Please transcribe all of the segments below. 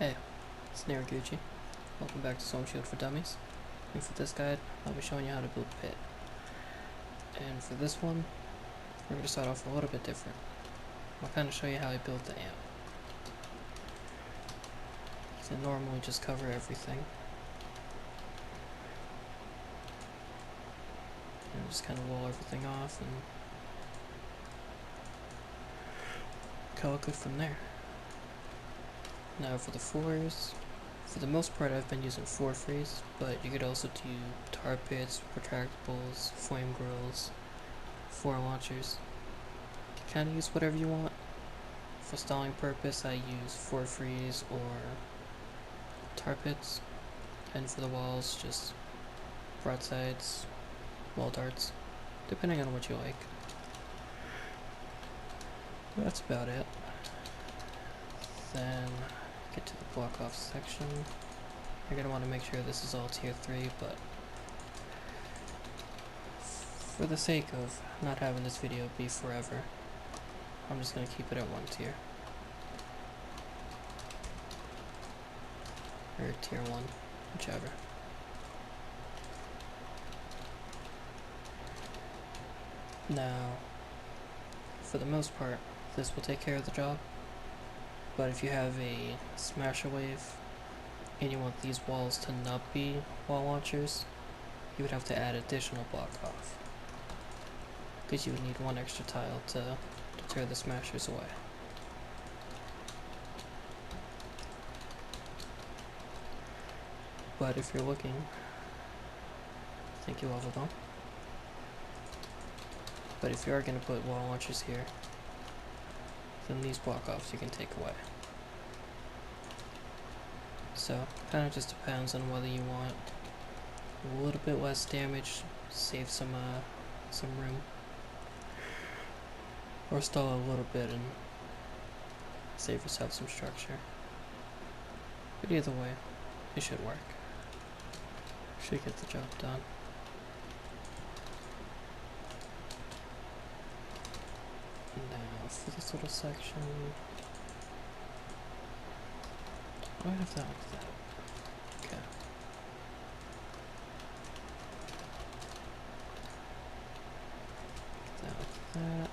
Hey, it's Gucci. Welcome back to Storm Shield for Dummies. And for this guide, I'll be showing you how to build a pit. And for this one, we're going to start off a little bit different. I'll kind of show you how I built the amp. So normally just cover everything. And just kind of wall everything off and call it good from there. Now for the floors, for the most part I've been using floor freeze, but you could also do tar pits, retractables, flame grills, floor launchers. You kind of use whatever you want. For stalling purpose I use floor freeze or tar pits, and for the walls just broadsides, wall darts, depending on what you like. That's about it. Then get to the block off section. You're going to want to make sure this is all tier 3, but for the sake of not having this video be forever, I'm just going to keep it at 1 tier. Or tier 1, whichever. Now, for the most part, this will take care of the job. But if you have a smasher wave and you want these walls to not be wall launchers, you would have to add additional block off, because you would need 1 extra tile to deter the smashers away. But if you're looking, thank you, Lava Bomb. But if you are going to put wall launchers here, then these block offs you can take away. So, kind of just depends on whether you want a little bit less damage, save some room, or stall a little bit and save yourself some structure. But either way, it should work. Should get the job done. Now, for this little section, I have that like that. Okay. That like that.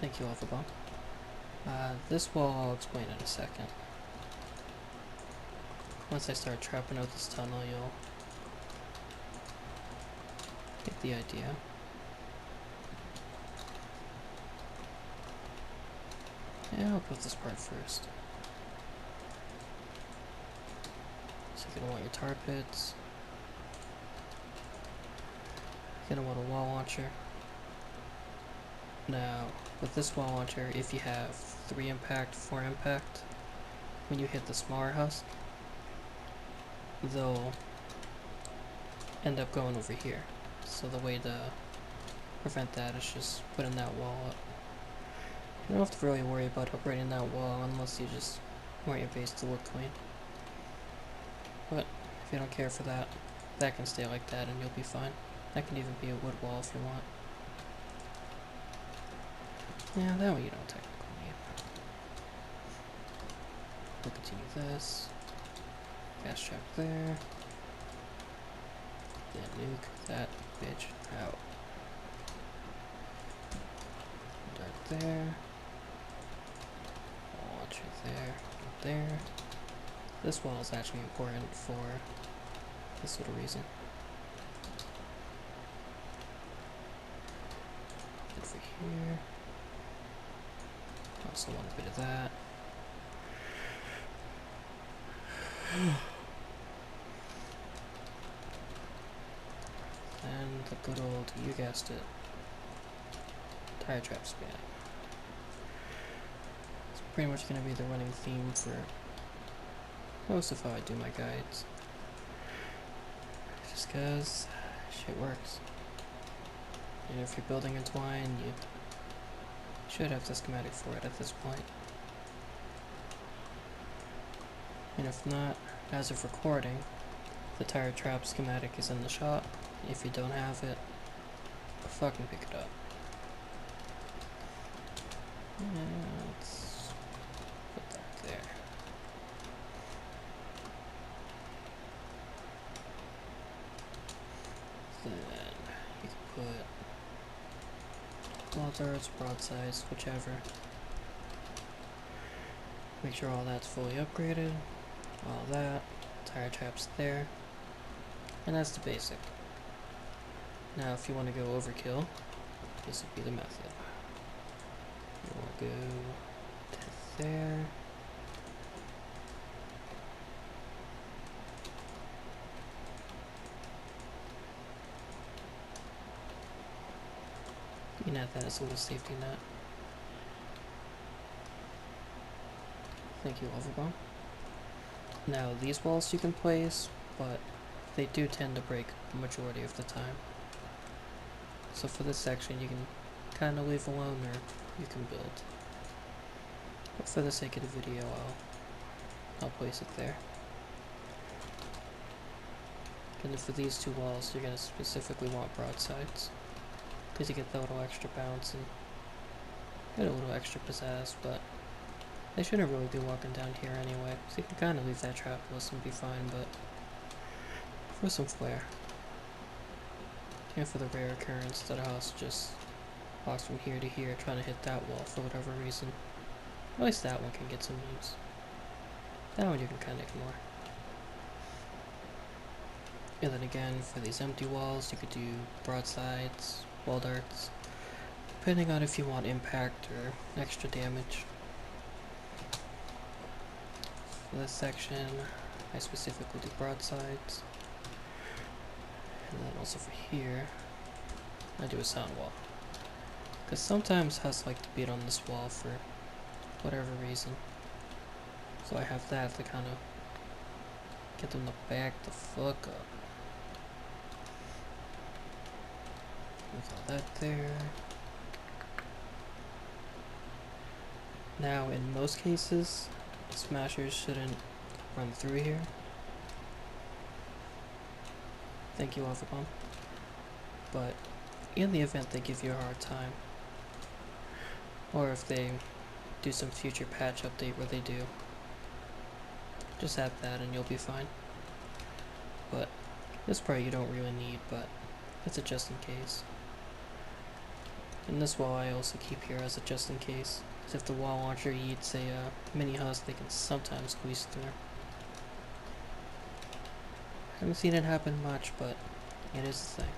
Thank you, Alpha Bomb. This wall I'll explain in a second. Once I start trapping out this tunnel, you'll get the idea. Yeah, I'll put this part first. So you're gonna want your tar pits. You're gonna want a wall launcher. Now, with this wall launcher, if you have 3 impact, 4 impact, when you hit the smaller husk, they'll end up going over here. So the way to prevent that is just putting that wall up. You don't have to really worry about upgrading that wall unless you just want your base to look clean. But if you don't care for that, that can stay like that and you'll be fine. That can even be a wood wall if you want. Yeah, that one you don't technically need. We'll continue this. Gas trap there. Then nuke that bitch out. Dark there. Launcher there. There. This wall is actually important for this little reason. Good for here. Also want a bit of that. And the good old, you guessed it, tire trap span. It's pretty much going to be the running theme for most of how I do my guides. Just because shit works. And if you're building a Twine, you should have the schematic for it at this point. And if not, as of recording, the tire trap schematic is in the shop. If you don't have it, fucking pick it up. Let's put that there. Then you can put wall darts, broadsides, whichever. Make sure all that's fully upgraded. All that. Tire traps there. And that's the basic. Now if you want to go overkill, this would be the method. You want to go to there. You can add that as a little safety net. Thank you, Overbomb. Now these walls you can place, but they do tend to break the majority of the time. So for this section you can kind of leave alone or you can build. But for the sake of the video I'll place it there. And then for these two walls you're going to specifically want broadsides. Because you get the little extra bounce and get a little extra pizzazz, but they shouldn't really be walking down here anyway. So you can kind of leave that trapless and be fine, but for some flair. And for the rare occurrence that a house just walks from here to here trying to hit that wall for whatever reason. At least that one can get some use. That one you can kind of ignore. And then again, for these empty walls, you could do broadsides, wall darts, depending on if you want impact or extra damage. For this section, I specifically do broadsides. And then also for here, I do a sound wall. Because sometimes houses like to beat on this wall for whatever reason. So I have that to kind of get them to back the fuck up. With all that there. Now in most cases, smashers shouldn't run through here. Thank you, Overbomb. But in the event they give you a hard time, or if they do some future patch update where they do, just add that and you'll be fine. But this part you don't really need, but it's a just in case. And this wall I also keep here as a just in case. Because if the wall launcher eats a mini husk, they can sometimes squeeze through. Haven't seen it happen much, but it is a thing.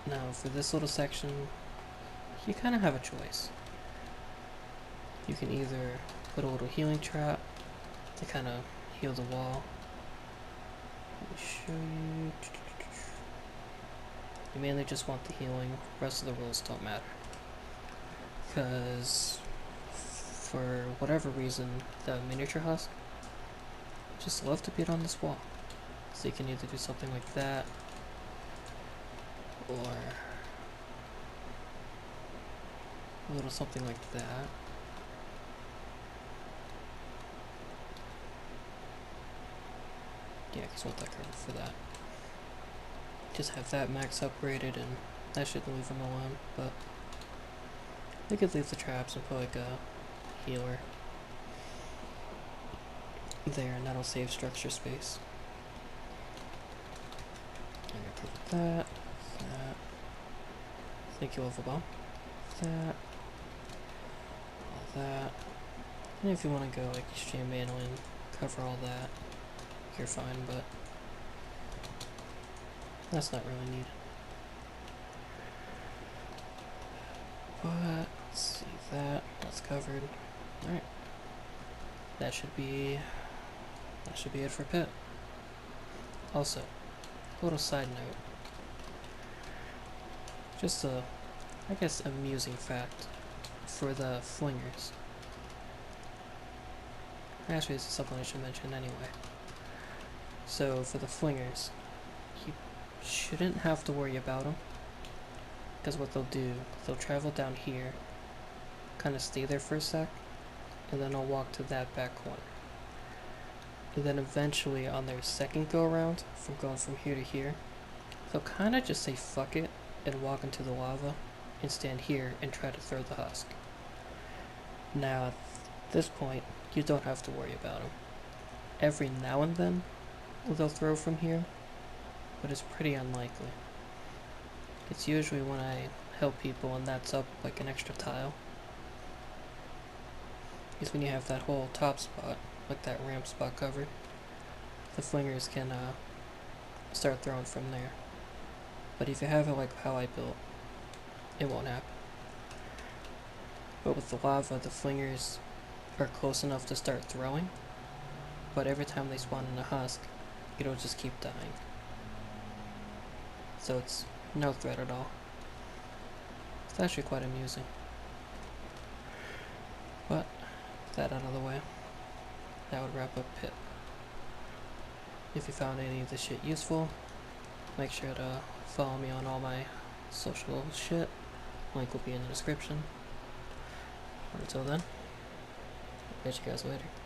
Now for this little section, you kind of have a choice. You can either put a little healing trap to kind of heal the wall. Let me show you. You mainly just want the healing, the rest of the rules don't matter. Because for whatever reason, the miniature husk just love to beat on this wall. So you can either do something like that, or a little something like that. Yeah, because I want that cover for that. Just have that max upgraded and that shouldn't leave them alone, but they could leave the traps and put like a healer there and that'll save structure space. I'm gonna put that. Thank you, Overbomb. That. All that. And if you want to go like extreme manually and cover all that, you're fine, but that's not really needed. But let's see, that's covered. Alright. That should be it for pit. Also, a little side note. Just a, I guess, amusing fact for the flingers. Actually, this is something I should mention anyway. So, for the flingers, you shouldn't have to worry about them. Because what they'll do, they'll travel down here, kind of stay there for a sec, and then I'll walk to that back corner. And then eventually, on their second go around, from going from here to here, they'll kind of just say fuck it, and walk into the lava and stand here and try to throw the husk. Now, at this point, you don't have to worry about them. Every now and then, they'll throw from here, but it's pretty unlikely. It's usually when I help people and that's up like an extra tile. Because when you have that whole top spot, like that ramp spot covered, the flingers can start throwing from there. But if you have it like how I built, it won't happen. But with the lava, the flingers are close enough to start throwing, but every time they spawn in a husk, it'll just keep dying. So it's no threat at all. It's actually quite amusing. But, with that out of the way, that would wrap up Pip. If you found any of this shit useful, make sure to follow me on all my social shit. Link will be in the description. Until then, catch you guys later.